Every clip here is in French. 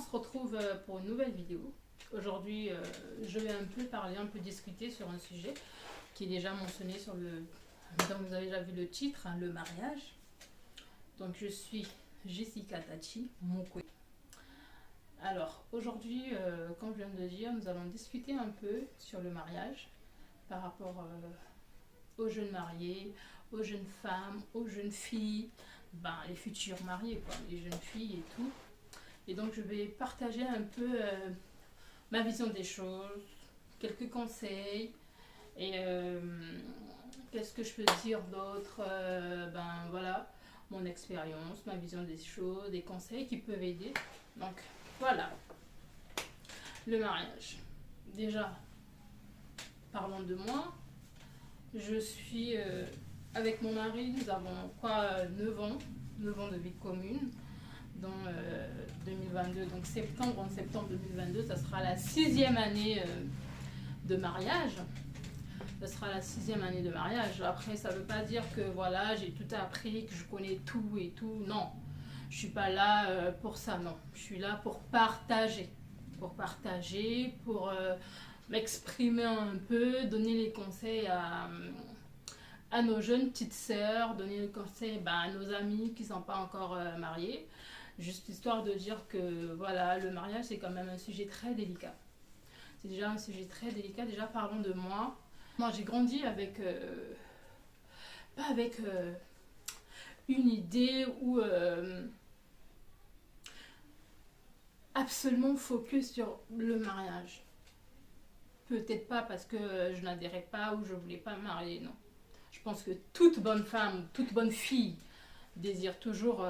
se retrouve pour une nouvelle vidéo. Aujourd'hui, je vais un peu parler, un peu discuter sur un sujet qui est déjà mentionné sur le... Donc vous avez déjà vu le titre, hein, le mariage. Donc je suis Jessica Tachi Mokwe. Alors aujourd'hui, comme je viens de le dire, nous allons discuter un peu sur le mariage par rapport aux jeunes mariés, aux jeunes femmes, aux jeunes filles, les futurs mariés, quoi, les jeunes filles et tout. Et donc je vais partager un peu ma vision des choses, quelques conseils et qu'est-ce que je peux dire d'autre, voilà, mon expérience, ma vision des choses, des conseils qui peuvent aider. Donc voilà, le mariage. Déjà, parlons de moi. Je suis avec mon mari, nous avons 9 ans de vie commune dans 2022. Donc en septembre 2022, ça sera la 6e année de mariage. Ça sera la 6e année de mariage. Après, ça ne veut pas dire que voilà, j'ai tout appris, que je connais tout et tout. Non, je ne suis pas là pour ça, non. Je suis là pour partager. Pour m'exprimer un peu, donner les conseils à nos jeunes petites sœurs, donner les conseils à nos amis qui ne sont pas encore mariés. Juste histoire de dire que voilà, le mariage c'est quand même un sujet très délicat. C'est déjà un sujet très délicat. Déjà parlons de moi. Moi j'ai grandi avec pas avec une idée ou absolument focus sur le mariage. Peut-être pas parce que je n'adhérais pas ou je voulais pas me marier, non. Je pense que toute bonne femme, toute bonne fille désire toujours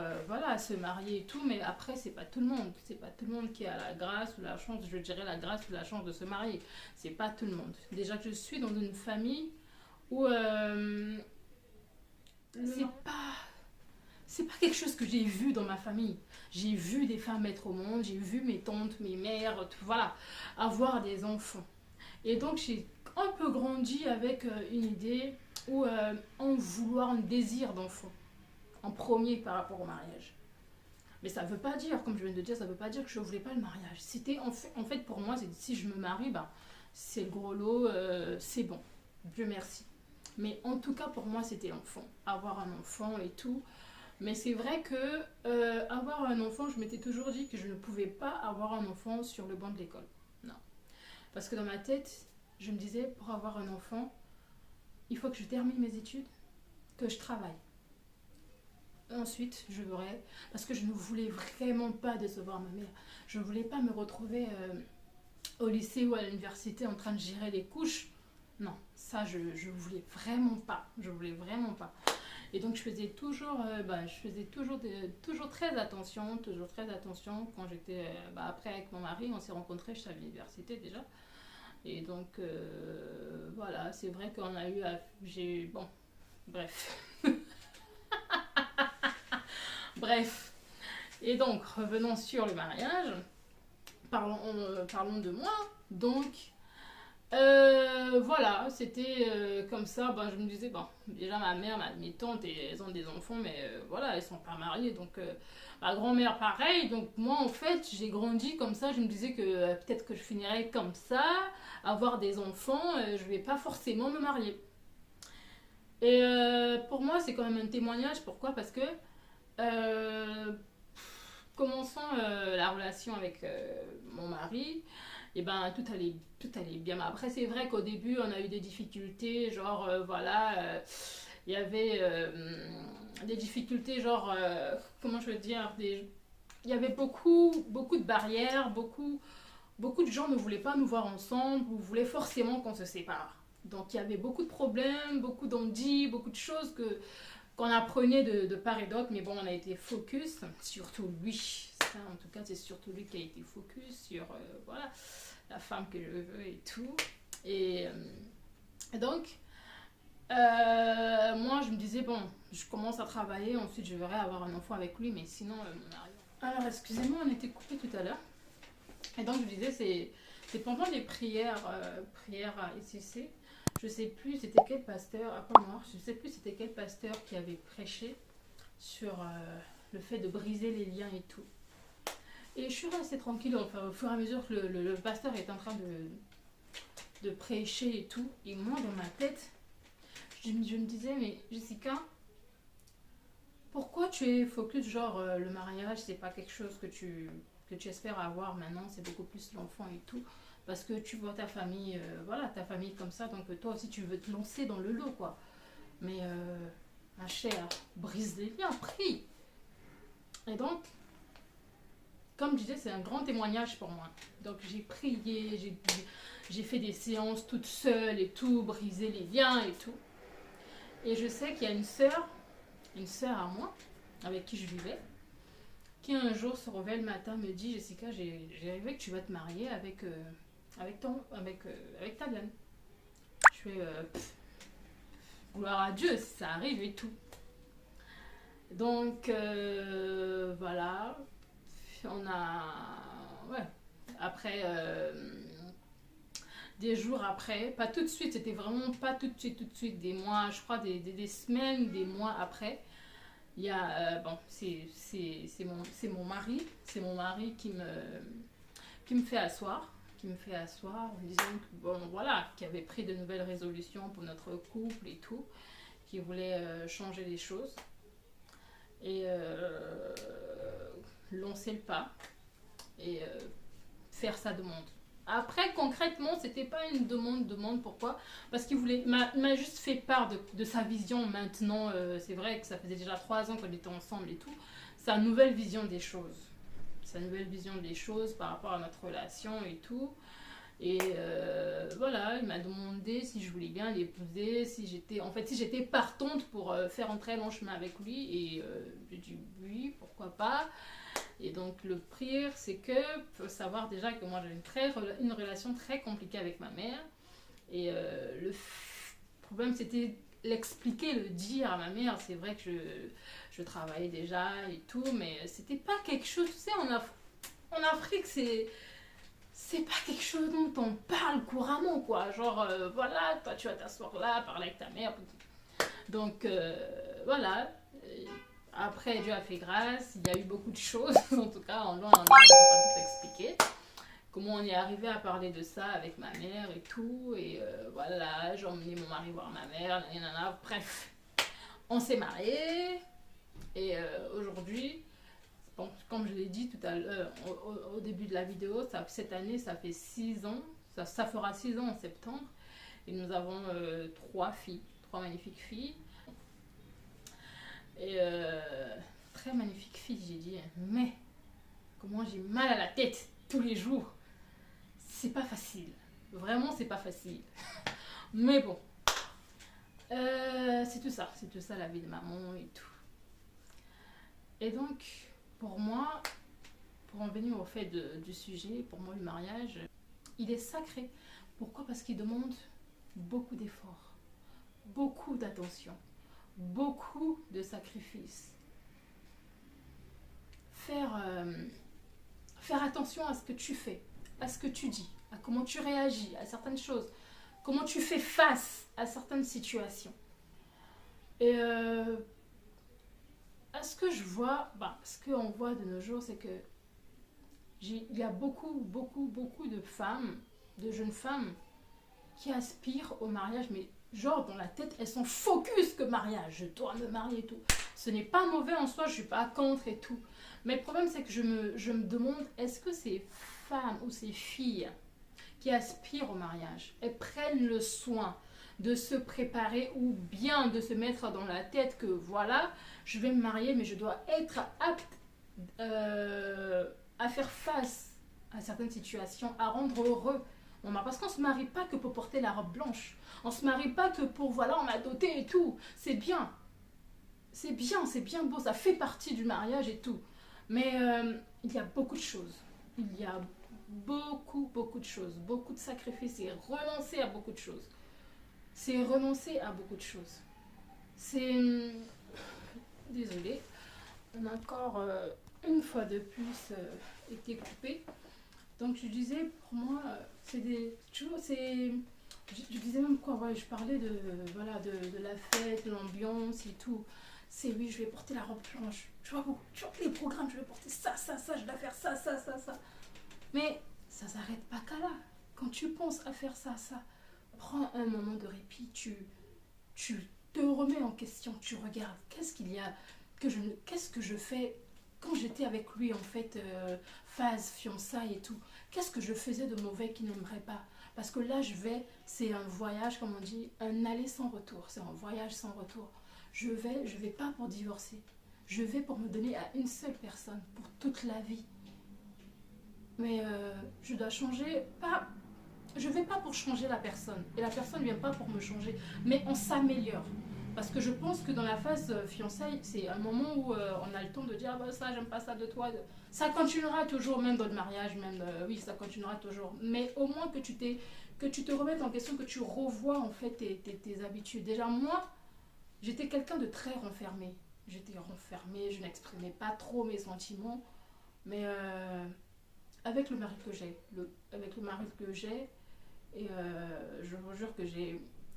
se marier et tout, mais après c'est pas tout le monde. C'est pas tout le monde qui a la grâce ou la chance, je dirais la grâce ou la chance de se marier. C'est pas tout le monde. Déjà que je suis dans une famille où c'est pas quelque chose que j'ai vu dans ma famille. J'ai vu des femmes être au monde, j'ai vu mes tantes, mes mères, avoir des enfants. Et donc j'ai un peu grandi avec une idée ou un vouloir, un désir d'enfant, en premier par rapport au mariage. Mais ça veut pas dire, comme je viens de dire, ça veut pas dire que je voulais pas le mariage. C'était en fait pour moi, si je me marie, c'est le gros lot, c'est bon, Dieu merci. Mais en tout cas pour moi c'était l'enfant, avoir un enfant et tout. Mais c'est vrai que avoir un enfant, je m'étais toujours dit que je ne pouvais pas avoir un enfant sur le banc de l'école. Non. Parce que dans ma tête, je me disais, pour avoir un enfant, il faut que je termine mes études, que je travaille. Ensuite, je verrai, parce que je ne voulais vraiment pas décevoir ma mère. Je ne voulais pas me retrouver au lycée ou à l'université en train de gérer les couches. Non, ça, je voulais vraiment pas. Je voulais vraiment pas. Et donc, je faisais toujours très attention, quand j'étais... après, avec mon mari, on s'est rencontrés, je suis à l'université déjà. Et donc, voilà, c'est vrai qu'on a eu... Bon, bref. Bref. Et donc, revenons sur le mariage. Parlons de moi. Donc, voilà, c'était comme ça. Je me disais, déjà ma mère, mes tantes, elles ont des enfants, mais voilà, elles sont pas mariées. Donc, ma grand-mère, pareil. Donc, moi, en fait, j'ai grandi comme ça. Je me disais que peut-être que je finirais comme ça, avoir des enfants. Je vais pas forcément me marier. Et pour moi, c'est quand même un témoignage. Pourquoi? Parce que commençant la relation avec mon mari, et tout allait bien. Mais après, c'est vrai qu'au début, on a eu des difficultés, il y avait des difficultés, comment je veux dire, il y avait beaucoup de barrières, beaucoup de gens ne voulaient pas nous voir ensemble ou voulaient forcément qu'on se sépare. Donc il y avait beaucoup de problèmes, beaucoup d'on-dit, beaucoup de choses qu'on apprenait de part et d'autre, mais bon, on a été focus, surtout lui. Ça, en tout cas, c'est surtout lui qui a été focus sur la femme que je veux et tout. Et donc, moi, je me disais, bon, je commence à travailler, ensuite je verrai avoir un enfant avec lui, mais sinon, mon mari. Alors, excusez-moi, on était coupé tout à l'heure. Et donc, je disais, c'est pendant les prières à ICC. Je sais plus c'était quel pasteur, qui avait prêché sur le fait de briser les liens et tout. Et je suis restée tranquille, enfin, au fur et à mesure que le pasteur est en train de prêcher et tout. Et moi, dans ma tête, je me disais, mais Jessica, pourquoi tu es focus, genre le mariage, c'est pas quelque chose que tu espères avoir maintenant, c'est beaucoup plus l'enfant et tout. Parce que tu vois ta famille, voilà, ta famille comme ça, donc toi aussi tu veux te lancer dans le lot, quoi. Mais ma chère, brise les liens, prie. Et donc, comme je disais, c'est un grand témoignage pour moi. Donc j'ai prié, j'ai fait des séances toute seule et tout, briser les liens et tout. Et je sais qu'il y a une sœur à moi, avec qui je vivais, qui un jour se réveille le matin, me dit, Jessica, j'ai rêvé que tu vas te marier avec Taliane. Je fais, gloire à Dieu, si ça arrive et tout. Donc, voilà, on a, ouais, après, des jours après, pas tout de suite, c'était vraiment pas tout de suite, des mois, je crois, des semaines, des mois après, il y a, bon, c'est mon mari qui me fait asseoir, en disant que, bon, voilà, qui avait pris de nouvelles résolutions pour notre couple et tout, qui voulait changer les choses et lancer le pas et faire sa demande. Après, concrètement, c'était pas une demande, pourquoi? Parce qu'il m'a juste fait part de sa vision maintenant. C'est vrai que ça faisait déjà 3 ans qu'on était ensemble et tout. Sa nouvelle vision des choses. Sa nouvelle vision des choses par rapport à notre relation et tout. Et voilà, il m'a demandé si je voulais bien l'épouser, si j'étais partante pour faire un très long chemin avec lui. Et j'ai dit oui, pourquoi pas. Et donc le pire, c'est que, faut savoir déjà que moi j'ai une relation très compliquée avec ma mère. Et le problème, c'était l'expliquer, le dire à ma mère. C'est vrai que je travaillais déjà et tout, mais c'était pas quelque chose, tu sais, en Afrique, c'est pas quelque chose dont on parle couramment, quoi. Genre, voilà, toi tu vas t'asseoir là, parler avec ta mère. Donc, voilà. Après, Dieu a fait grâce, il y a eu beaucoup de choses, en tout cas, en loin, en large, je ne peux pas tout expliquer. Comment on est arrivé à parler de ça avec ma mère et tout, et voilà, j'ai emmené mon mari voir ma mère, nanana, bref. On s'est mariés, et aujourd'hui, bon, comme je l'ai dit tout à l'heure, au début de la vidéo, cette année, ça fait 6 ans, ça fera 6 ans en septembre, et nous avons 3 filles, 3 magnifiques filles. Et très magnifique fille, j'ai dit, mais comment j'ai mal à la tête tous les jours. C'est pas facile. Vraiment, c'est pas facile. Mais bon, c'est tout ça la vie de maman et tout. Et donc, pour moi, pour en venir au fait du sujet, pour moi le mariage, il est sacré. Pourquoi? Parce qu'il demande beaucoup d'efforts, beaucoup d'attention, beaucoup de sacrifices. Faire attention à ce que tu fais, à ce que tu dis, à comment tu réagis à certaines choses, comment tu fais face à certaines situations. Et ce que je vois, ce qu'on voit de nos jours, c'est que il y a beaucoup de femmes, de jeunes femmes, qui aspirent au mariage, mais genre dans la tête, elles sont focus que mariage, je dois me marier et tout. Ce n'est pas mauvais en soi, je suis pas contre et tout. Mais le problème, c'est que je me demande, est-ce que ces femmes ou ces filles qui aspirent au mariage, elles prennent le soin de se préparer ou bien de se mettre dans la tête que voilà, je vais me marier, mais je dois être apte à faire face à certaines situations, à rendre heureux mon mari. Parce qu'on ne se marie pas que pour porter la robe blanche. On ne se marie pas que pour, voilà, on m'a doté et tout. C'est bien. C'est bien beau, ça fait partie du mariage et tout. Mais il y a beaucoup de choses. Il y a beaucoup de choses. Beaucoup de sacrifices et renoncer à beaucoup de choses. C'est renoncer à beaucoup de choses. C'est... Désolée. On a encore une fois de plus été coupé. Donc je disais, pour moi, c'est des... Tu vois, c'est... Je disais même quoi, ouais, je parlais de la fête, de l'ambiance et tout. c'est oui, je vais porter la robe blanche. Tu vois, les programmes, je vais porter ça, je dois faire ça. Mais ça s'arrête pas qu'à là. Quand tu penses à faire ça, prends un moment de répit, tu te remets en question, tu regardes, qu'est-ce que je fais quand j'étais avec lui en fait, phase fiançailles et tout, qu'est-ce que je faisais de mauvais qu'il n'aimerait pas? Parce que là c'est un voyage, comme on dit, un aller sans retour, c'est un voyage sans retour. Je vais pas pour divorcer, je vais pour me donner à une seule personne, pour toute la vie. Mais je dois changer, pas, je vais pas pour changer la personne, et la personne ne vient pas pour me changer, mais on s'améliore. Parce que je pense que dans la phase fiançailles, c'est un moment où on a le temps de dire ah bah, ça, j'aime pas ça de toi. Ça continuera toujours, même dans le mariage, même oui, ça continuera toujours. Mais au moins que tu te remettes en question, que tu revois en fait tes habitudes. Déjà, moi, j'étais quelqu'un de très renfermé. J'étais renfermée, je n'exprimais pas trop mes sentiments. Mais avec le mari que avec le mari que j'ai, et je vous jure que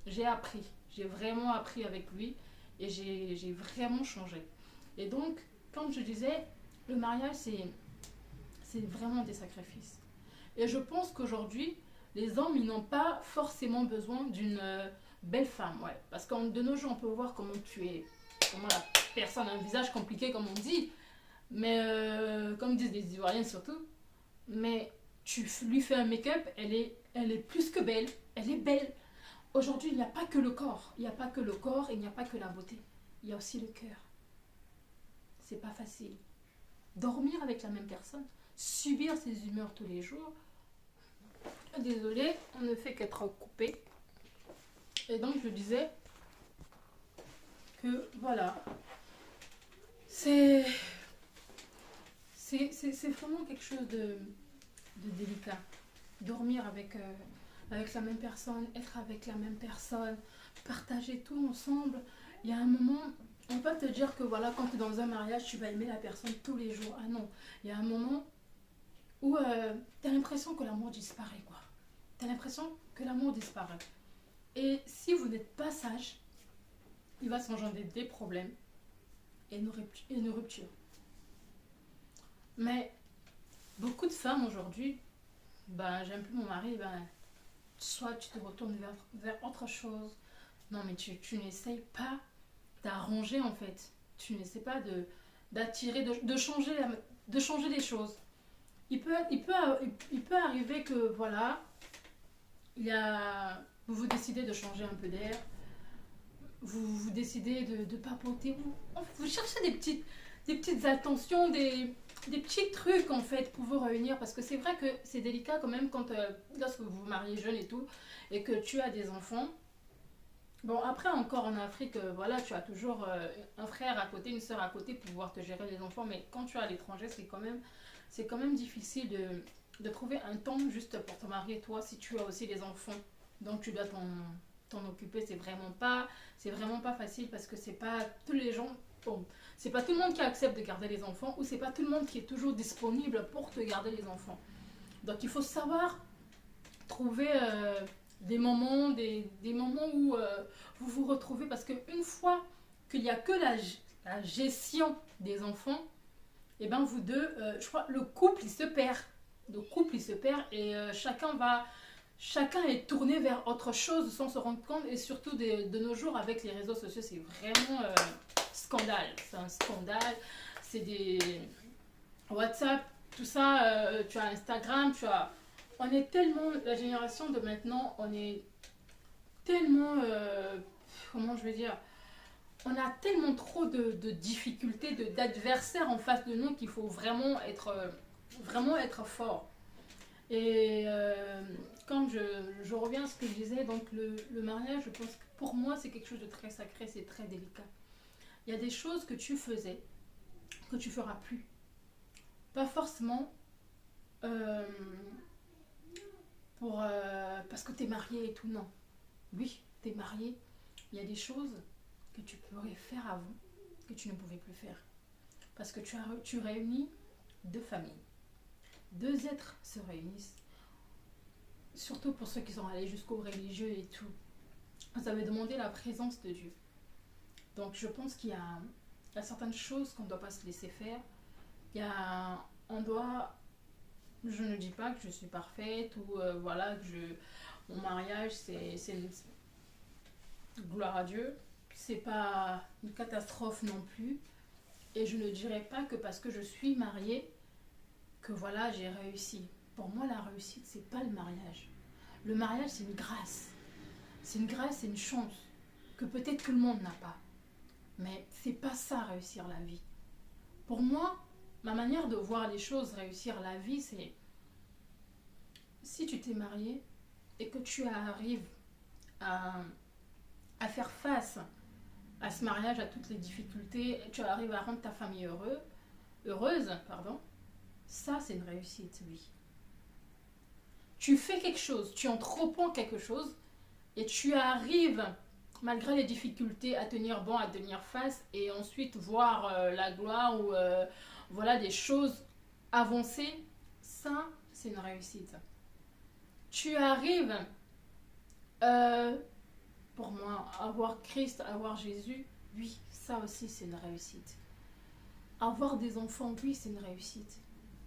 j'ai appris. J'ai vraiment appris avec lui et j'ai vraiment changé. Et donc, comme je disais, le mariage, c'est vraiment des sacrifices. Et je pense qu'aujourd'hui, les hommes, ils n'ont pas forcément besoin d'une belle femme. Ouais. Parce que de nos jours, on peut voir comment tu es, comment la personne a un visage compliqué, comme on dit. Mais, comme disent les Ivoiriens surtout, mais tu lui fais un make-up, elle est plus que belle. Elle est belle. Aujourd'hui, il n'y a pas que le corps. Il n'y a pas que le corps et il n'y a pas que la beauté. Il y a aussi le cœur. C'est pas facile. Dormir avec la même personne, subir ses humeurs tous les jours. Désolée, on ne fait qu'être coupé. Et donc, je disais que voilà, c'est vraiment quelque chose de délicat. Dormir avec la même personne, être avec la même personne, partager tout ensemble. Il y a un moment, on peut te dire que voilà, quand tu es dans un mariage, tu vas aimer la personne tous les jours. Ah non, il y a un moment où tu as l'impression que l'amour disparaît, quoi. Tu as l'impression que l'amour disparaît. Et si vous n'êtes pas sage, il va s'engendrer des problèmes et une rupture. Mais beaucoup de femmes aujourd'hui, ben j'aime plus mon mari, ben soit tu te retournes vers autre chose. Non, mais tu n'essayes pas d'arranger en fait. Tu n'essaies pas d'attirer, de changer les choses. Il peut arriver que voilà, vous décidez de changer un peu d'air, vous décidez de papoter, vous cherchez des petites attentions, des petits trucs en fait pour vous réunir, parce que c'est vrai que c'est délicat quand même lorsque vous vous mariez jeune et tout et que tu as des enfants. Bon, après encore en Afrique, voilà, tu as toujours un frère à côté, une soeur à côté pour pouvoir te gérer les enfants, mais quand tu es à l'étranger, c'est quand même difficile de trouver un temps juste pour te marier toi si tu as aussi des enfants, donc tu dois t'en occuper. C'est vraiment pas facile, parce que c'est pas tous les gens. Bon, c'est pas tout le monde qui accepte de garder les enfants, ou c'est pas tout le monde qui est toujours disponible pour te garder les enfants. Donc il faut savoir trouver des moments où vous vous retrouvez, parce qu'une fois qu'il n'y a que la gestion des enfants, et ben vous deux, je crois, le couple il se perd. Le couple il se perd et chacun est tourné vers autre chose sans se rendre compte. Et surtout de nos jours avec les réseaux sociaux, c'est vraiment scandale. C'est un scandale. C'est des WhatsApp, tout ça, tu as Instagram, on est tellement, la génération de maintenant, on est tellement, comment je vais dire, on a tellement trop de difficultés, d'adversaires en face de nous qu'il faut vraiment être fort. Et quand je reviens à ce que je disais, donc le mariage, je pense que pour moi, c'est quelque chose de très sacré, c'est très délicat. Il y a des choses que tu faisais, que tu feras plus. Pas forcément euh, parce que tu es marié et tout, non. Oui, tu es marié, il y a des choses que tu pourrais faire avant, que tu ne pouvais plus faire. Parce que tu réunis deux familles. Deux êtres se réunissent, surtout pour ceux qui sont allés jusqu'au religieux et tout. Ça veut demander la présence de Dieu. Donc je pense qu'il y a Il y a certaines choses qu'on ne doit pas se laisser faire. Il y a, on doit, je ne dis pas que je suis parfaite ou voilà, mon mariage, gloire à Dieu. C'est pas une catastrophe non plus. Et je ne dirais pas que parce que je suis mariée, que voilà, j'ai réussi. Pour moi, la réussite, c'est pas le mariage. Le mariage, c'est une grâce. C'est une grâce, c'est une chance que peut-être tout le monde n'a pas. Mais c'est pas ça, réussir la vie. Pour moi, ma manière de voir les choses, réussir la vie, c'est si tu t'es marié et que tu arrives à, à faire face à ce mariage, à toutes les difficultés, tu arrives à rendre ta famille heureuse, pardon, ça c'est une réussite, oui. Tu fais quelque chose, tu entreprends quelque chose et tu arrives, malgré les difficultés, à tenir bon, à tenir face et ensuite voir la gloire ou voilà des choses avancer, ça c'est une réussite. Tu arrives, euh, pour moi, avoir Christ, avoir Jésus, oui, ça aussi c'est une réussite. Avoir des enfants, oui, c'est une réussite.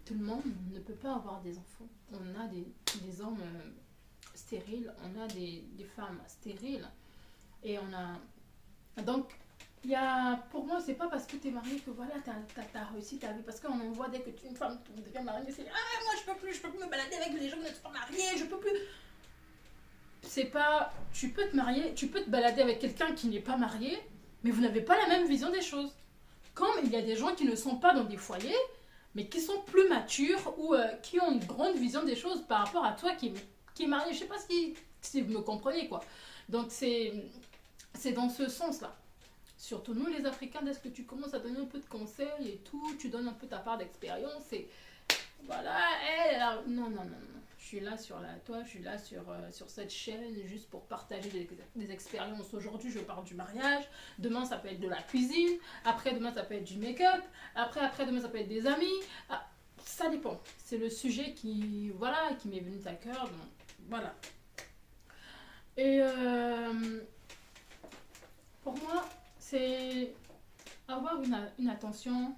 Tout le monde ne peut pas avoir des enfants. On a des hommes stériles, on a des femmes stériles. Et on a. Donc, il y a. Pour moi, c'est pas parce que tu es marié que voilà, t'as réussi ta vie. Parce qu'on en voit dès que tu es une femme, tu deviens mariée, c'est ah, moi je peux plus me balader avec les gens qui ne sont pas mariés, je peux plus. C'est pas. Tu peux te marier, tu peux te balader avec quelqu'un qui n'est pas marié, mais vous n'avez pas la même vision des choses. Comme il y a des gens qui ne sont pas dans des foyers, mais qui sont plus matures ou qui ont une grande vision des choses par rapport à toi qui est marié. Je sais pas si vous me comprenez, quoi. Donc c'est dans ce sens-là. Surtout nous, les Africains, dès que tu commences à donner un peu de conseils et tout, tu donnes un peu ta part d'expérience et voilà. Non, non, non, non. Je suis là je suis là sur cette chaîne juste pour partager des expériences. Aujourd'hui, je parle du mariage. Demain, ça peut être de la cuisine. Après, demain, ça peut être du make-up. Après, demain, ça peut être des amis. Ah, ça dépend. C'est le sujet voilà, qui m'est venu à cœur. Donc, voilà. Et pour moi, c'est avoir une attention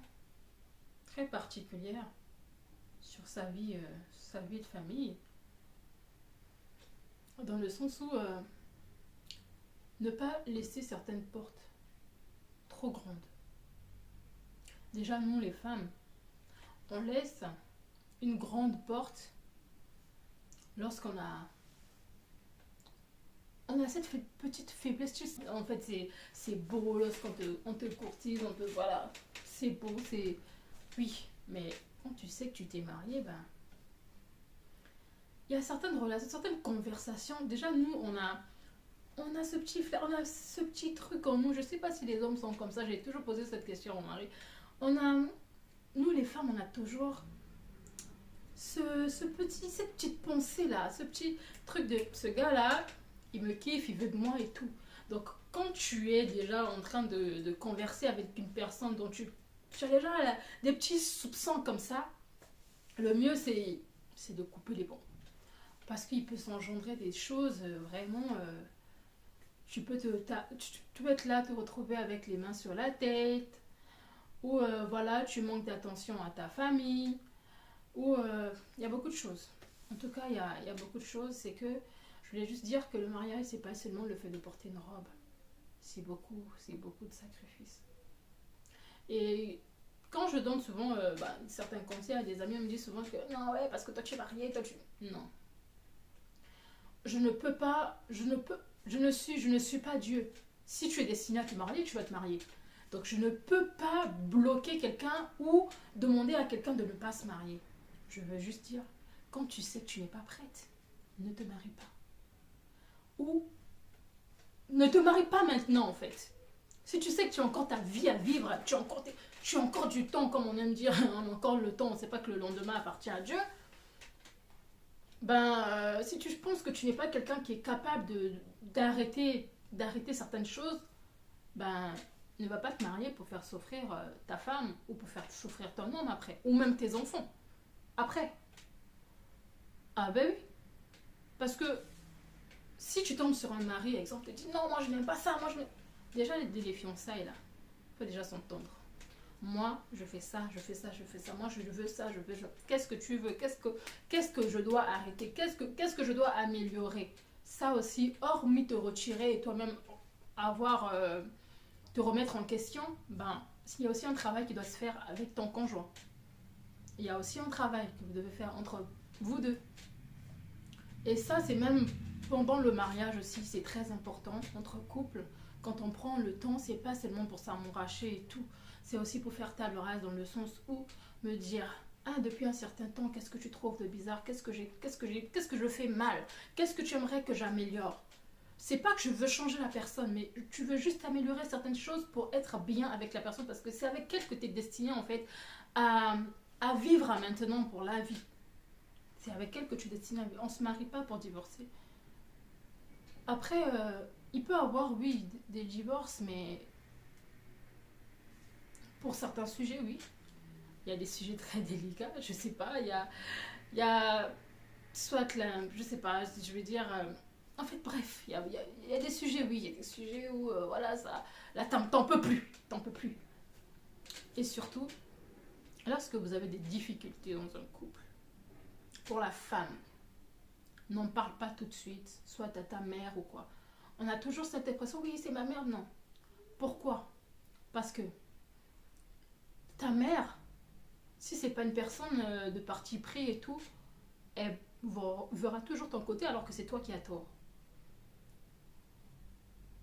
très particulière sur sa vie de famille, dans le sens où ne pas laisser certaines portes trop grandes. Déjà, nous, les femmes, on laisse une grande porte lorsqu'on on a cette petite faiblesse. En fait, c'est beau lorsqu'on on te courtise, voilà, c'est beau, c'est... Oui, mais quand tu sais que tu t'es marié, ben... Il y a certaines relations, certaines conversations. Déjà, nous, on a ce petit flair, on a ce petit truc en nous. Je sais pas si les hommes sont comme ça. J'ai toujours posé cette question au mari. Nous, les femmes, on a toujours cette petite pensée-là, ce petit truc de ce gars-là, il me kiffe, il veut de moi et tout. Donc, quand tu es déjà en train de converser avec une personne dont tu as déjà des petits soupçons comme ça, le mieux, c'est de couper les ponts. Parce qu'il peut s'engendrer des choses vraiment... tu peux être là, te retrouver avec les mains sur la tête, ou voilà, tu manques d'attention à ta famille, ou il y a beaucoup de choses. En tout cas, il y a beaucoup de choses. C'est que je voulais juste dire que le mariage, c'est pas seulement le fait de porter une robe. C'est beaucoup de sacrifices. Et quand je donne souvent certains conseils à des amis, on me dit souvent que non, ouais, parce que toi tu es marié, toi tu... Non. Je ne suis pas Dieu. Si tu es destiné à te marier, tu vas te marier. Donc je ne peux pas bloquer quelqu'un ou demander à quelqu'un de ne pas se marier. Je veux juste dire, quand tu sais que tu n'es pas prête, ne te marie pas. Ou ne te marie pas maintenant en fait. Si tu sais que tu as encore ta vie à vivre, tu as encore du temps, comme on aime dire, on a encore le temps, on ne sait pas que le lendemain appartient à Dieu. Si tu penses que tu n'es pas quelqu'un qui est capable d'arrêter certaines choses, ne va pas te marier pour faire souffrir ta femme ou pour faire souffrir ton homme après, ou même tes enfants après. Ah ben oui, parce que si tu tombes sur un mari, exemple, tu te dis non, moi je n'aime pas ça, moi je n'aime... Déjà les fiançailles là, il faut déjà s'entendre. Moi, je fais ça, je fais ça, je fais ça. Moi, je veux ça, je veux ça. Qu'est-ce que tu veux? Qu'est-ce que je dois arrêter? Qu'est-ce que je dois améliorer? Ça aussi, hormis te retirer et toi-même avoir, te remettre en question, ben, il y a aussi un travail qui doit se faire avec ton conjoint. Il y a aussi un travail que vous devez faire entre vous deux. Et ça, c'est même pendant le mariage aussi, c'est très important entre couples. Quand on prend le temps, c'est pas seulement pour s'amouracher et tout. C'est aussi pour faire table rase dans le sens où me dire ah, depuis un certain temps, qu'est-ce que tu trouves de bizarre? Qu'est-ce que je fais mal? Qu'est-ce que tu aimerais que j'améliore? C'est pas que je veux changer la personne, mais tu veux juste améliorer certaines choses pour être bien avec la personne parce que c'est avec elle que tu es destiné en fait à, à vivre maintenant pour la vie. C'est avec elle que tu es destiné à vivre. On se marie pas pour divorcer. Après, il peut y avoir, oui, des divorces, mais pour certains sujets, oui. Il y a des sujets très délicats, je sais pas. Il y a soit, là, je sais pas, je vais dire. En fait, bref, il y a des sujets, oui, il y a des sujets où, voilà, ça. Là, t'en peux plus. T'en peux plus. Et surtout, lorsque vous avez des difficultés dans un couple, pour la femme, n'en parle pas tout de suite, soit à ta mère ou quoi. On a toujours cette impression, oui, c'est ma mère, non. Pourquoi? Parce que ta mère, si c'est pas une personne de parti pris et tout, elle verra toujours ton côté alors que c'est toi qui as tort.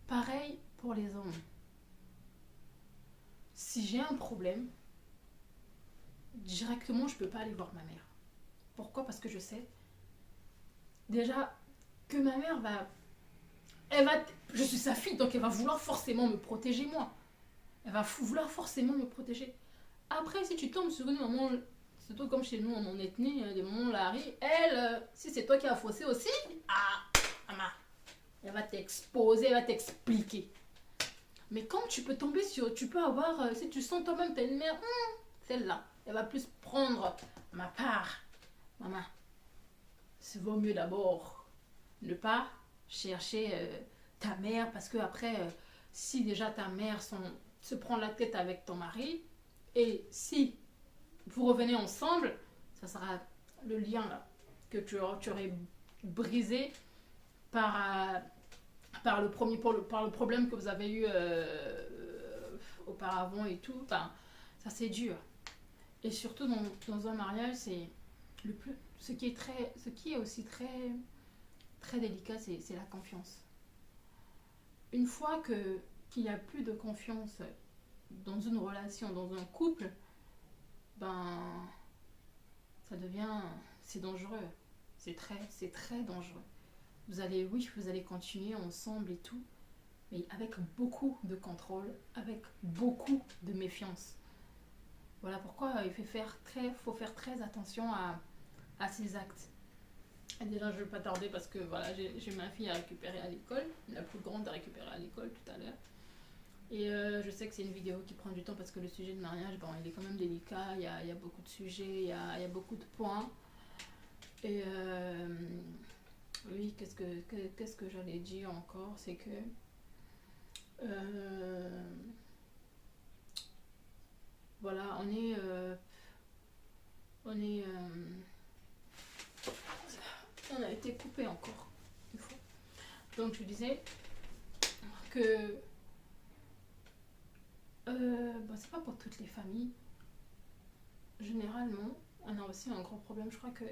Pareil pour les hommes. Si j'ai un problème, directement je peux pas aller voir ma mère. Pourquoi? Parce que je sais déjà que ma mère va... je suis sa fille, donc elle va vouloir forcément me protéger moi. Elle va vouloir forcément me protéger. Après, si tu tombes sur une maman, surtout comme chez nous en ethnie, des mamans Larry, elle, si c'est toi qui as faussé aussi, ah, maman, elle va t'exposer, elle va t'expliquer. Mais quand tu peux tomber sur, tu peux avoir, si tu sens toi-même t'as une mère, celle-là, elle va plus prendre ma part. Maman, c'est vaut mieux d'abord ne pas chercher ta mère parce que après, si déjà ta mère se prend la tête avec ton mari, et si vous revenez ensemble, ça sera le lien là, que tu aurais brisé par, par le problème que vous avez eu auparavant et tout. Enfin, ça c'est dur. Et surtout dans un mariage, c'est ce qui est aussi très délicat, c'est la confiance. Une fois qu'il n'y a plus de confiance dans une relation, dans un couple, ben ça devient, c'est dangereux, c'est très dangereux. Vous allez continuer ensemble et tout, mais avec beaucoup de contrôle, avec beaucoup de méfiance. Voilà pourquoi faut faire très attention à ces actes. Et déjà, je ne vais pas tarder parce que voilà, j'ai ma fille à récupérer à l'école, la plus grande à récupérer à l'école tout à l'heure. Et je sais que c'est une vidéo qui prend du temps parce que le sujet de mariage, bon, il est quand même délicat, il y a beaucoup de sujets, il y a beaucoup de points. Et oui, qu'est-ce que j'allais dire encore, c'est que voilà, on a été coupé encore une fois. Donc je disais que c'est pas pour toutes les familles. Généralement, on a aussi un gros problème. Je crois que,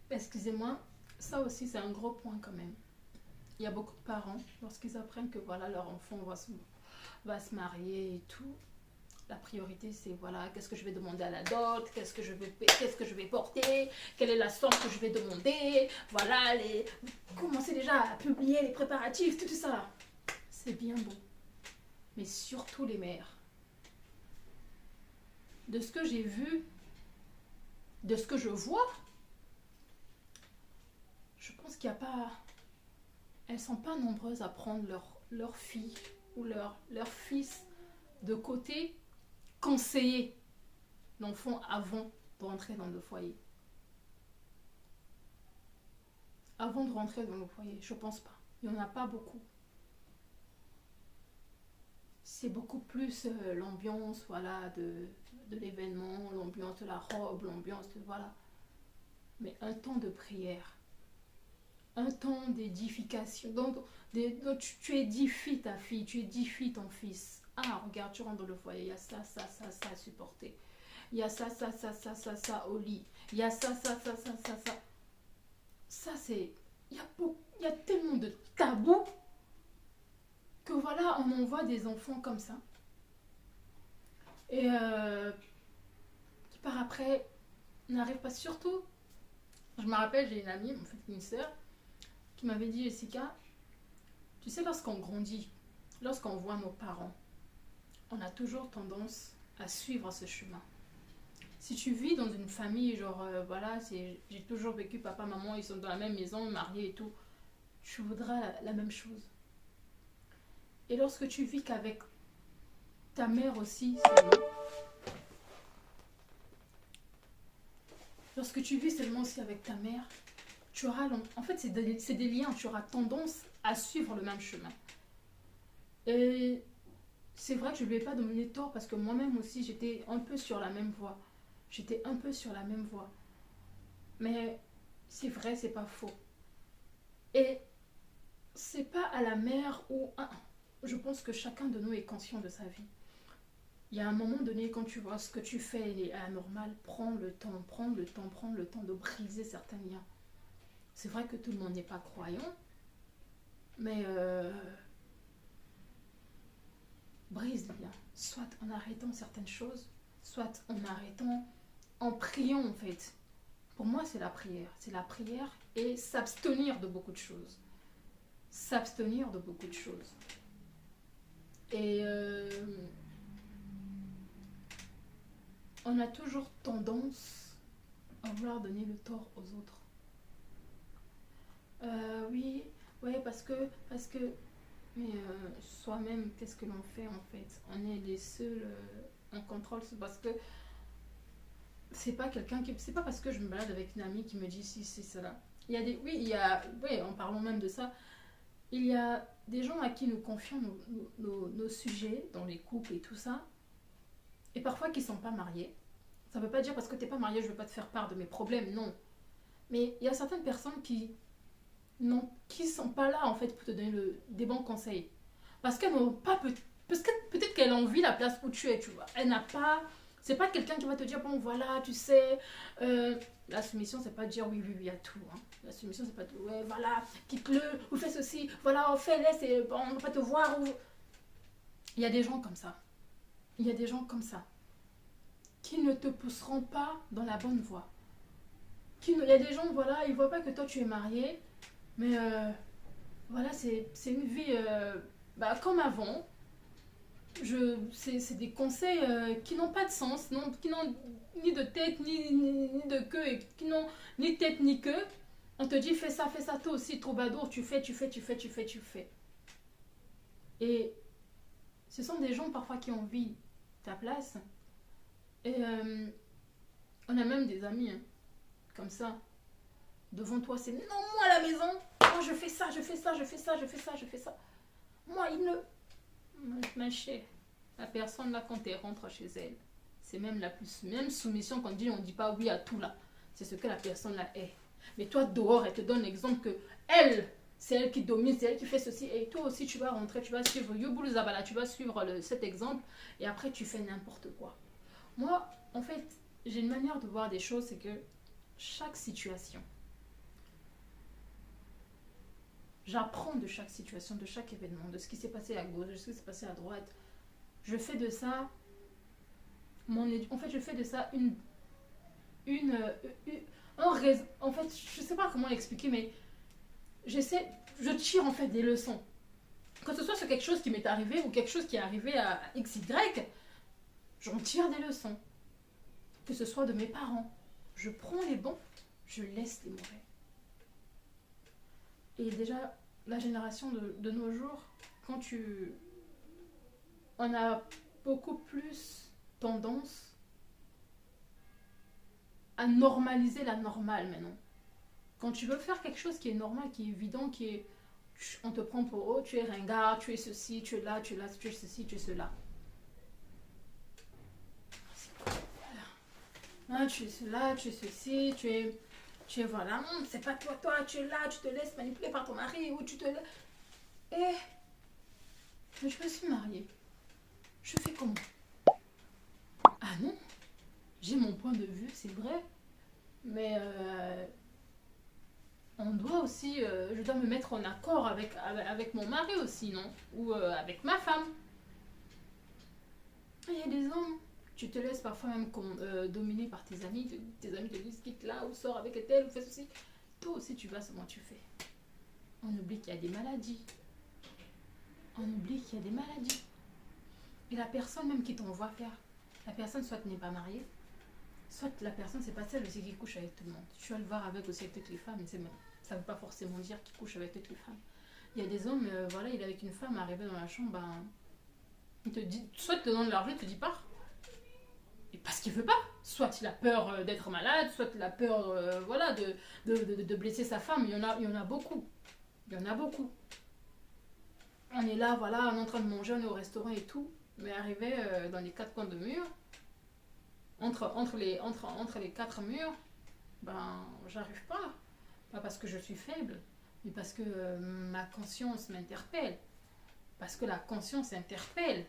excusez-moi, ça aussi c'est un gros point quand même. Il y a beaucoup de parents, lorsqu'ils apprennent que voilà, leur enfant va se marier et tout, la priorité c'est voilà, qu'est-ce que je vais demander à la dot, qu'est-ce que je vais porter, quelle est la somme que je vais demander, voilà, commencez déjà à publier les préparatifs, tout ça. C'est bien beau. Mais surtout les mères. De ce que j'ai vu, de ce que je vois, je pense qu'il n'y a pas... Elles sont pas nombreuses à prendre leur fille ou leur fils de côté, conseiller l'enfant avant de rentrer dans le foyer. Avant de rentrer dans le foyer, je pense pas. Il n'y en a pas beaucoup. c'est beaucoup plus l'ambiance, voilà, de l'événement, l'ambiance de la robe, l'ambiance de, voilà. Mais un temps de prière, un temps d'édification. Donc tu édifies ta fille, tu édifies ton fils. Ah, regarde, tu rentres dans le foyer, il y a ça à supporter. Il y a ça au lit. Il y a ça. Ça, c'est... Il y a tellement de tabous que voilà, on envoie des enfants comme ça. Et qui par après n'arrivent pas. Surtout, je me rappelle, j'ai une amie, en fait une sœur, qui m'avait dit, Jessica, tu sais, lorsqu'on grandit, lorsqu'on voit nos parents, on a toujours tendance à suivre ce chemin. Si tu vis dans une famille, genre, voilà, j'ai toujours vécu, papa, maman, ils sont dans la même maison, mariés et tout, tu voudras la même chose. Et lorsque tu vis qu'avec ta mère aussi, lorsque tu vis seulement aussi avec ta mère, tu auras, en fait, c'est des liens, tu auras tendance à suivre le même chemin. Et c'est vrai que je ne lui ai pas donné tort parce que moi-même aussi, j'étais un peu sur la même voie. J'étais un peu sur la même voie. Mais c'est vrai, c'est pas faux. Et c'est pas à la mère ou... Je pense que chacun de nous est conscient de sa vie. Il y a un moment donné, quand tu vois ce que tu fais est anormal, prends le temps de briser certains liens. C'est vrai que tout le monde n'est pas croyant, mais brise les liens. Soit en arrêtant certaines choses, soit en arrêtant, en priant en fait. Pour moi, c'est la prière. C'est la prière et s'abstenir de beaucoup de choses. S'abstenir de beaucoup de choses. Et on a toujours tendance à vouloir donner le tort aux autres. Oui, ouais, parce que, mais soi-même, qu'est-ce que l'on fait en fait? On est les seuls en contrôle, c'est parce que c'est pas quelqu'un qui, c'est pas parce que je me balade avec une amie qui me dit si c'est cela. Il y a des, oui, en parlant même de ça, il y a des gens à qui nous confions nos sujets dans les couples et tout ça, et parfois qui sont pas mariés. Ça veut pas dire parce que t'es pas marié, je veux pas te faire part de mes problèmes, non. Mais il y a certaines personnes qui sont pas là en fait pour te donner des bons conseils. Parce qu'elles n'ont pas, parce que peut-être qu'elle envie la place où tu es, tu vois. Elle n'a pas, c'est pas quelqu'un qui va te dire, bon voilà, tu sais, la soumission, c'est pas dire oui à tout. Hein. La soumission, c'est pas tout, ouais, voilà, quitte-le, ou fais ceci, voilà, fais-le, bon, on va pas te voir. Ou... Il y a des gens comme ça. Il y a des gens comme ça. Qui ne te pousseront pas dans la bonne voie. Il y a des gens, voilà, ils voient pas que toi tu es marié, mais voilà, c'est une vie comme avant. C'est des conseils qui n'ont pas de sens, qui n'ont ni de tête, ni de queue, et qui n'ont ni tête ni queue. On te dit fais ça, toi aussi, troubadour, tu fais. Et ce sont des gens parfois qui ont envie ta place. Et on a même des amis comme ça. Devant toi, c'est non, moi à la maison, moi je fais ça. Moi, il ne... Ma chère, la personne là, quand elle rentre chez elle, c'est même la plus... Même soumission qu'on dit, on ne dit pas oui à tout là. C'est ce que la personne là est. Mais toi, dehors, elle te donne l'exemple que elle, c'est elle qui domine, c'est elle qui fait ceci. Et toi aussi, tu vas rentrer, tu vas suivre Yubul Zabala, tu vas suivre cet exemple. Et après, tu fais n'importe quoi. Moi, en fait, j'ai une manière de voir des choses, c'est que chaque situation, j'apprends de chaque situation, de chaque événement, de ce qui s'est passé à gauche, de ce qui s'est passé à droite. Je fais de ça en fait, je fais de ça un raison. En fait, je sais pas comment l'expliquer, mais je tire en fait des leçons. Que ce soit sur quelque chose qui m'est arrivé ou quelque chose qui est arrivé à XY, j'en tire des leçons. Que ce soit de mes parents, je prends les bons, je laisse les mauvais. Et déjà, la génération de nos jours, on a beaucoup plus tendance à normaliser la normale maintenant. Quand tu veux faire quelque chose qui est normal, qui est évident, On te prend pour oh, tu es ringard, tu es ceci, tu es là, tu es là, tu es ceci, tu es cela. Ah, tu es cela, tu es ceci, tu es voilà, c'est pas toi, tu es là, tu te laisses manipuler par ton mari ou tu te laisses. Et je me suis mariée. Je fais comment? Ah non, j'ai mon point de vue, c'est vrai, mais on doit aussi, je dois me mettre en accord avec mon mari aussi, non? Ou avec ma femme. Il y a des hommes, tu te laisses parfois même dominer par tes amis te disent quitte là ou sors avec elle ou fais ceci. Toi aussi tu vas, comment tu fais? On oublie qu'il y a des maladies. On oublie qu'il y a des maladies. Et la personne même qui t'envoie faire, la personne soit n'est pas mariée, soit la personne c'est pas celle aussi qui couche avec tout le monde. Tu vas le voir avec aussi avec toutes les femmes, mais ça ne veut pas forcément dire qu'il couche avec toutes les femmes. Il y a des hommes, voilà, il est avec une femme arrivée dans la chambre, ben, il te dit, soit il te donne de l'argent, il te dit pars. Et parce qu'il veut pas. Soit il a peur d'être malade, soit il a peur voilà, de blesser sa femme. Il y en a beaucoup. Il y en a beaucoup. On est là, voilà, on est en train de manger, on est au restaurant et tout. Mais arrivé dans les quatre coins de mur, entre les quatre murs, ben, j'arrive pas. Pas parce que je suis faible, mais parce que ma conscience m'interpelle. Parce que la conscience interpelle.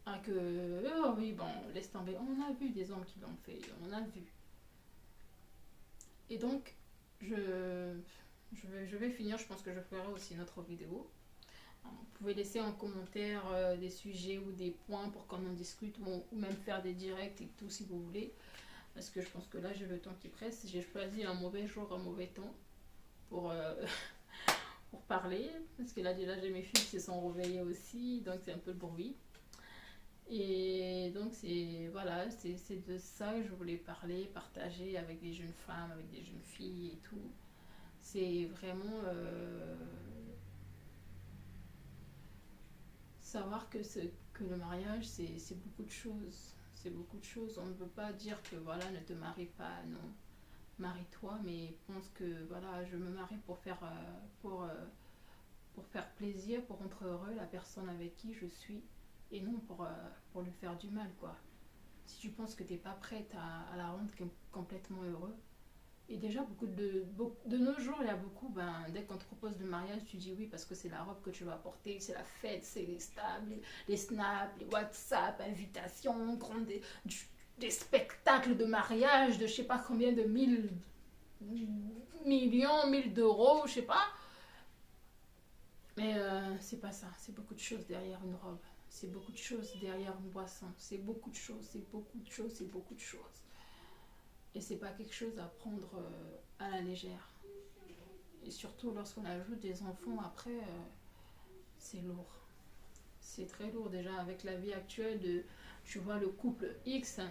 Ah, oh oui, bon, laisse tomber. On a vu des hommes qui l'ont fait, on a vu. Et donc, je vais finir, je pense que je ferai aussi une autre vidéo. Vous pouvez laisser en commentaire des sujets ou des points pour qu'on en discute ou même faire des directs et tout si vous voulez. Parce que je pense que là j'ai le temps qui presse. J'ai choisi un mauvais jour, un mauvais temps pour, pour parler. Parce que là déjà j'ai mes filles qui se sont réveillées aussi, donc c'est un peu le bruit. Et donc c'est voilà, c'est de ça que je voulais parler, partager avec des jeunes femmes, avec des jeunes filles et tout. C'est vraiment savoir que le mariage c'est beaucoup de choses. C'est beaucoup de choses. On ne peut pas dire que voilà, ne te marie pas, non. Marie-toi, mais pense que voilà, je me marie pour faire plaisir, pour rendre heureux la personne avec qui je suis et non pour lui faire du mal, quoi. Si tu penses que tu n'es pas prête à la rendre complètement heureux, et déjà de nos jours, il y a beaucoup, ben, dès qu'on te propose le mariage, tu dis oui parce que c'est la robe que tu vas porter, c'est la fête, c'est les stables, les snaps, les WhatsApp, invitations, des spectacles de mariage de je sais pas combien de millions, 1000 d'euros, je sais pas. Mais c'est pas ça, c'est beaucoup de choses derrière une robe. C'est beaucoup de choses derrière une boisson. C'est beaucoup de choses, c'est beaucoup de choses, c'est beaucoup de choses. Et c'est pas quelque chose à prendre à la légère. Et surtout lorsqu'on ajoute des enfants après, c'est lourd. C'est très lourd déjà avec la vie actuelle de, tu vois le couple X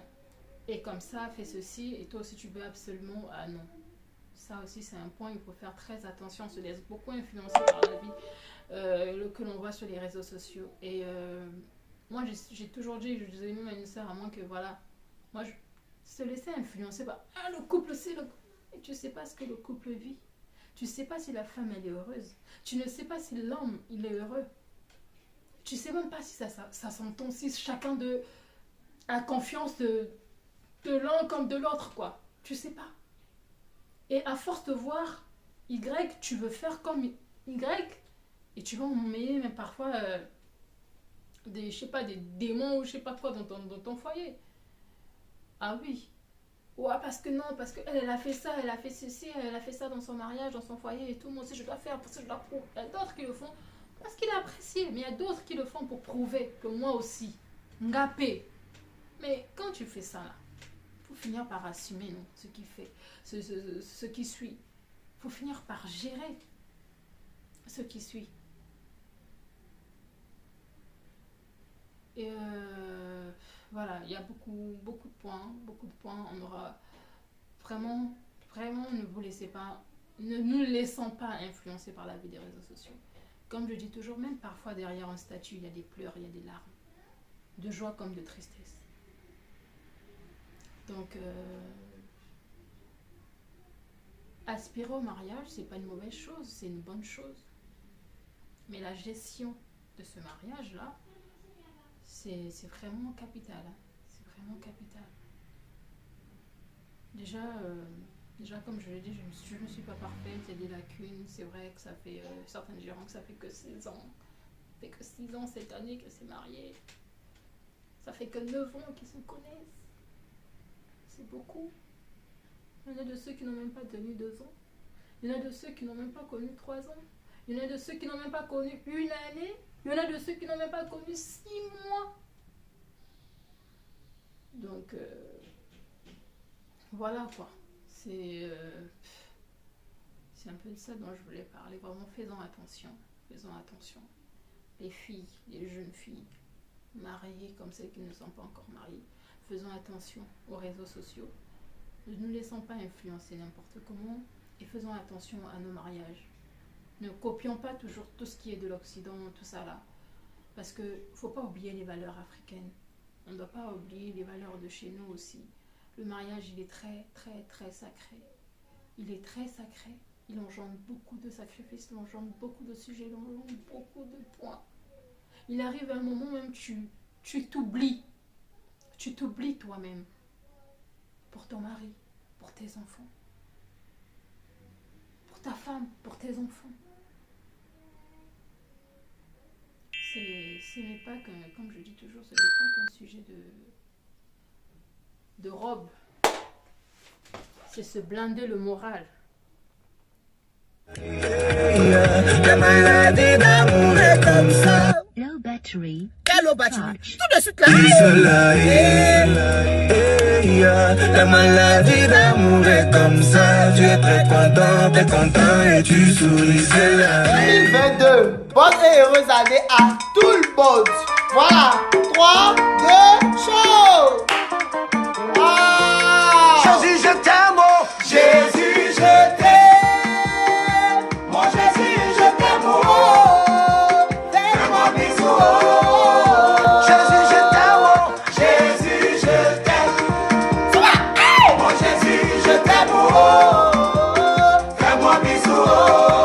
et comme ça fait ceci et toi aussi tu veux absolument, ah non. Ça aussi c'est un point, il faut faire très attention, on se laisse beaucoup influencer par la vie que l'on voit sur les réseaux sociaux. Et moi j'ai toujours dit, je disais même à une soeur à moi que voilà, moi je se laisser influencer par ah le couple c'est le... Et tu sais pas ce que le couple vit. Tu sais pas si la femme elle est heureuse. Tu ne sais pas si l'homme il est heureux. Tu sais même pas si ça s'entend, si chacun a confiance de l'un comme de l'autre, quoi. Tu sais pas. Et à force de voir Y, tu veux faire comme Y, et tu vas emmener même parfois je sais pas, des démons ou je sais pas quoi dans ton foyer. Ah oui. Ouais, parce que non, parce qu'elle elle a fait ça, elle a fait ceci, elle a fait ça dans son mariage, dans son foyer et tout. Moi aussi, je dois faire, parce que je dois prouver. Il y a d'autres qui le font parce qu'il a apprécié, mais il y a d'autres qui le font pour prouver que moi aussi, ngapé. Mais quand tu fais ça, là, faut finir par assumer non, ce qui fait, ce qui suit. Faut finir par gérer ce qui suit. Et voilà, il y a beaucoup de points, beaucoup de points. On aura vraiment, vraiment, ne vous laissez pas, ne nous laissons pas influencer par la vie des réseaux sociaux. Comme je dis toujours, même parfois derrière un statut, il y a des pleurs, il y a des larmes, de joie comme de tristesse. Donc, aspirer au mariage, c'est pas une mauvaise chose, c'est une bonne chose. Mais la gestion de ce mariage-là, c'est vraiment capital. Hein. C'est vraiment capital. Déjà, comme je l'ai dit, je ne suis pas parfaite, il y a des lacunes. C'est vrai que ça fait, certaines diront que ça fait que 6 ans. Ça fait que 6 ans cette année qu'elle s'est mariée. Ça fait que 9 ans qu'ils se connaissent. C'est beaucoup. Il y en a de ceux qui n'ont même pas tenu 2 ans. Il y en a de ceux qui n'ont même pas connu 3 ans. Il y en a de ceux qui n'ont même pas connu 1 année. Il y en a de ceux qui n'ont même pas connu 6 mois. Donc, voilà quoi. C'est un peu de ça dont je voulais parler. Vraiment, faisons attention. Faisons attention. Les filles, les jeunes filles, mariées comme celles qui ne sont pas encore mariées, faisons attention aux réseaux sociaux. Ne nous laissons pas influencer n'importe comment et faisons attention à nos mariages. Ne copions pas toujours tout ce qui est de l'Occident, tout ça là. Parce qu'il ne faut pas oublier les valeurs africaines. On ne doit pas oublier les valeurs de chez nous aussi. Le mariage, il est très, très, très sacré. Il est très sacré. Il engendre beaucoup de sacrifices, il engendre beaucoup de sujets, il engendre beaucoup de points. Il arrive à un moment même, tu t'oublies. Tu t'oublies toi-même. Pour ton mari, pour tes enfants. Pour ta femme, pour tes enfants. Ce n'est pas qu'un, comme je dis toujours, ce n'est pas qu'un sujet de robe. C'est se blinder le moral. La maladie d'amour est comme ça. Low battery. Low battery. Tout de suite là. La maladie d'amour est comme ça. Tu es très content et tu souris, c'est là. 2022, bonne et heureuse année à tout le monde. Voilà, 3, 2, show. Jésus, je t'aime, oh. Jésus, je t'aime. Mon Jésus, je t'aime, oh. Fais-moi bisous, oh. Jésus, je t'aime, oh. Jésus, je t'aime. Ça va? Hey! Mon Jésus, je t'aime, oh. Fais-moi bisous, oh.